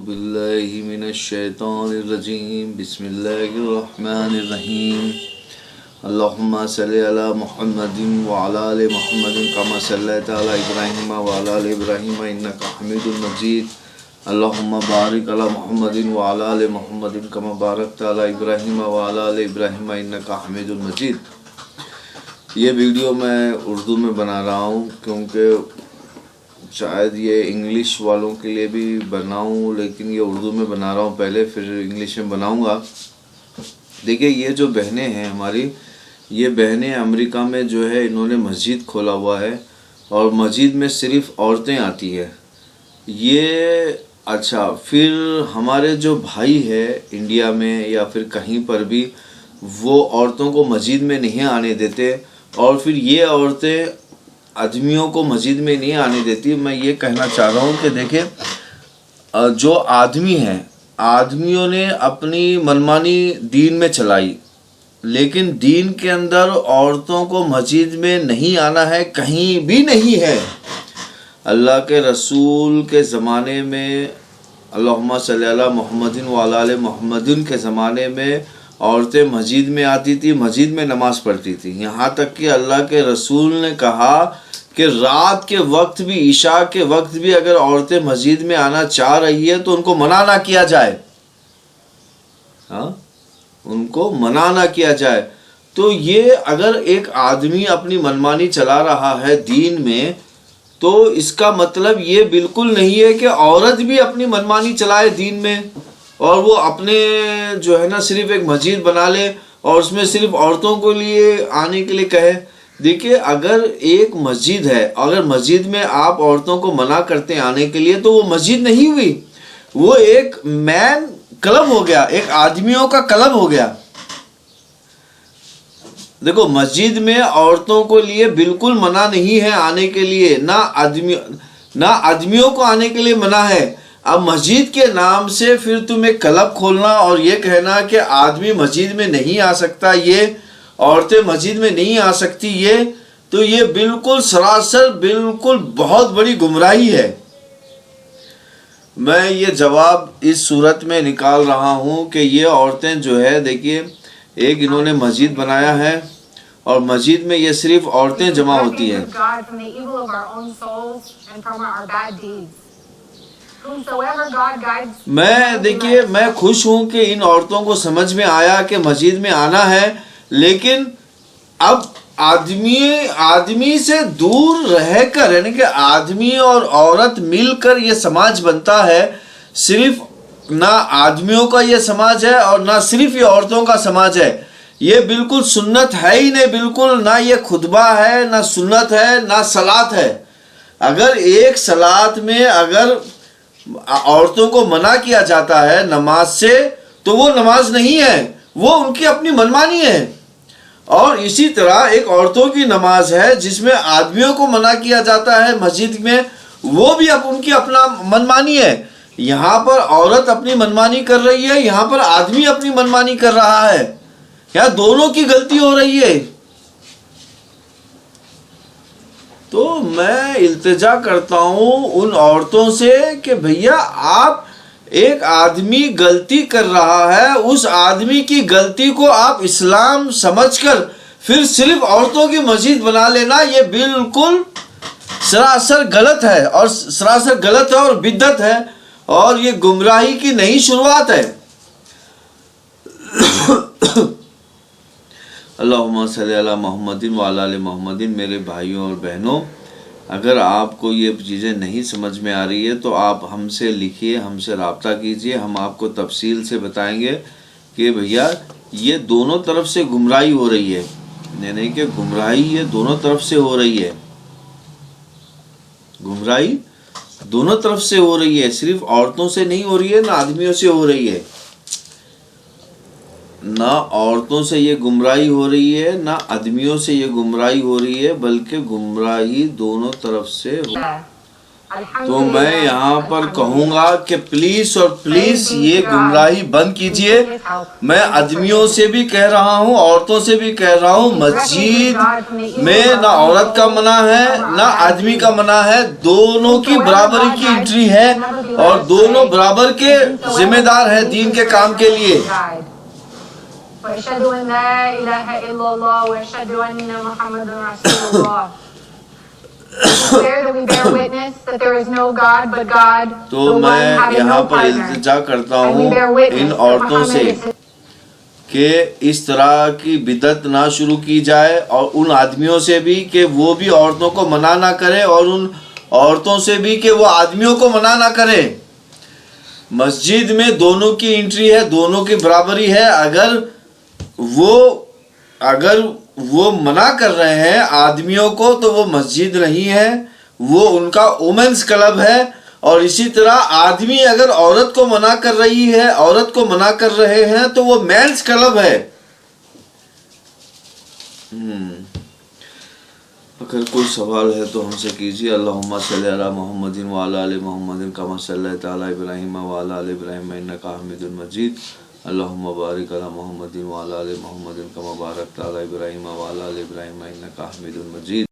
باللہ من الشیطان الرجیم بسم اللہ الرحمن الرحیم اللہم صلی علی محمد وعلی آل محمد کما صلیت علی ابراہیم وعلی آل ابراہیم انک حمید مجید اللہم بارک علی محمد وعلی آل محمد کما بارکت علی ابراہیم وعلی آل ابراہیم انک حمید مجید۔ یہ ویڈیو میں اردو میں بنا رہا ہوں کیونکہ شاید یہ انگلش والوں کے لیے بھی بناؤں، لیکن یہ اردو میں بنا رہا ہوں پہلے، پھر انگلش میں بناؤں گا۔ دیکھیں یہ جو بہنیں ہیں ہماری، یہ بہنیں امریکہ میں جو ہے انہوں نے مسجد کھولا ہوا ہے اور مسجد میں صرف عورتیں آتی ہے۔ یہ اچھا، پھر ہمارے جو بھائی ہے انڈیا میں یا پھر کہیں پر بھی، وہ عورتوں کو مسجد میں نہیں آنے دیتے، اور پھر یہ عورتیں آدمیوں کو مسجد میں نہیں آنے دیتی۔ میں یہ کہنا چاہ رہا ہوں کہ دیکھیں جو آدمی ہیں، آدمیوں نے اپنی منمانی دین میں چلائی، لیکن دین کے اندر عورتوں کو مسجد میں نہیں آنا ہے، کہیں بھی نہیں ہے۔ اللہ کے رسول کے زمانے میں، اللہم صلی علی محمد وعلی آل محمد کے زمانے میں عورتیں مسجد میں آتی تھی، مسجد میں نماز پڑھتی تھی، یہاں تک کہ اللہ کے رسول نے کہا کہ رات کے وقت بھی، عشاء کے وقت بھی اگر عورتیں مسجد میں آنا چاہ رہی ہے تو ان کو منع نہ کیا جائے، ان کو منع نہ کیا جائے۔ تو یہ اگر ایک آدمی اپنی منمانی چلا رہا ہے دین میں، تو اس کا مطلب یہ بالکل نہیں ہے کہ عورت بھی اپنی منمانی چلائے دین میں، اور وہ اپنے جو ہے نا صرف ایک مسجد بنا لے اور اس میں صرف عورتوں کو لیے آنے کے لیے کہے۔ دیکھیے اگر ایک مسجد ہے، اگر مسجد میں آپ عورتوں کو منع کرتے ہیں آنے کے لیے، تو وہ مسجد نہیں ہوئی، وہ ایک مین کلب ہو گیا، ایک آدمیوں کا کلب ہو گیا۔ دیکھو مسجد میں عورتوں کو لیے بالکل منع نہیں ہے آنے کے لیے، نہ آدمیوں کو آنے کے لیے منع ہے۔ اب مسجد کے نام سے پھر تم ایک کلب کھولنا اور یہ کہنا کہ آدمی مسجد میں نہیں آ سکتا، یہ عورتیں مسجد میں نہیں آ سکتی، یہ بالکل سراسر بالکل بہت بڑی گمراہی ہے۔ میں یہ جواب اس صورت میں نکال رہا ہوں کہ یہ عورتیں جو ہے، دیکھیے ایک انہوں نے مسجد بنایا ہے اور مسجد میں یہ صرف عورتیں جمع ہوتی ہیں۔ میں خوش ہوں کہ ان عورتوں کو سمجھ میں آیا کہ مسجد میں آنا ہے، لیکن اب آدمی سے دور رہ کر، یعنی کہ آدمی اور عورت مل کر یہ سماج بنتا ہے۔ صرف نہ آدمیوں کا یہ سماج ہے اور نہ صرف یہ عورتوں کا سماج ہے۔ یہ بالکل سنت ہے ہی نہیں، بالکل نہ یہ خطبہ ہے، نہ سنت ہے، نہ صلاۃ ہے۔ اگر ایک صلاۃ میں اگر عورتوں کو منع کیا جاتا ہے نماز سے، تو وہ نماز نہیں ہے، وہ ان کی اپنی منمانی ہے۔ اور اسی طرح ایک عورتوں کی نماز ہے جس میں آدمیوں کو منع کیا جاتا ہے مسجد میں، وہ بھی اب ان کی اپنا منمانی ہے۔ یہاں پر عورت اپنی منمانی کر رہی ہے، یہاں پر آدمی اپنی منمانی کر رہا ہے، یہاں دونوں کی غلطی ہو رہی ہے۔ تو میں التجا کرتا ہوں ان عورتوں سے کہ بھیا آپ، ایک آدمی غلطی کر رہا ہے، اس آدمی کی غلطی کو آپ اسلام سمجھ کر پھر صرف عورتوں کی مسجد بنا لینا، یہ بالکل سراسر غلط ہے، اور سراسر غلط ہے اور بدعت ہے، اور یہ گمراہی کی نئی شروعات ہے۔ اللہم صلی علی محمد وعلی آل محمد۔ میرے بھائیوں اور بہنوں، اگر آپ کو یہ چیزیں نہیں سمجھ میں آ رہی ہے تو آپ ہم سے لکھیے، ہم سے رابطہ کیجیے، ہم آپ کو تفصیل سے بتائیں گے کہ بھیا یہ دونوں طرف سے گمراہی ہو رہی ہے، یعنی کہ گمراہی یہ دونوں طرف سے ہو رہی ہے، گمراہی دونوں طرف سے ہو رہی ہے، صرف عورتوں سے نہیں ہو رہی ہے، نہ آدمیوں سے ہو رہی ہے، نہ عورتوں سے یہ گمراہی ہو رہی ہے، نہ آدمیوں سے یہ گمراہی ہو رہی ہے، بلکہ گمراہی دونوں طرف سے تو میں یہاں پر کہوں گا کہ پلیز اور پلیز یہ گمراہی بند کیجئے. میں آدمیوں سے بھی کہہ رہا ہوں، عورتوں سے بھی کہہ رہا ہوں، مسجد میں نہ عورت کا منع ہے نہ آدمی کا منع ہے، دونوں کی برابری کی انٹری ہے اور دونوں برابر کے ذمہ دار ہیں دین کے کام کے لیے. وَأَشْهَدُ أَن لَا إِلَهَ إِلَّا اللَّهُ وَأَشْهَدُ أَنَّ مُحَمَّدًا رَسُولُ اللَّهِ. تو میں یہاں پر التجا کرتا ہوں ان عورتوں سے کہ اس طرح کی بدعت نہ شروع کی جائے، اور ان آدمیوں سے بھی کہ وہ بھی عورتوں کو منع نہ کرے، اور ان عورتوں سے بھی کہ وہ آدمیوں کو منع نہ کرے. مسجد میں دونوں کی انٹری ہے، دونوں کی برابری ہے. اگر وہ منع کر رہے ہیں آدمیوں کو تو وہ مسجد نہیں ہے، وہ ان کا وومنز کلب ہے. اور اسی طرح آدمی اگر عورت کو منع کر رہی ہے، عورت کو منع کر رہے ہیں تو وہ مینز کلب ہے. اگر کوئی سوال ہے تو ہم سے کیجیے. اللہم صلی علی محمد وعلی آل محمد کما صلیت علی ابراہیم وعلی آل ابراہیم انک حمید مجید. اللہم بارک علی محمد وعلی آل محمد کما بارکت علی ابراہیم وعلی آل ابراہیم انک حمید مجید.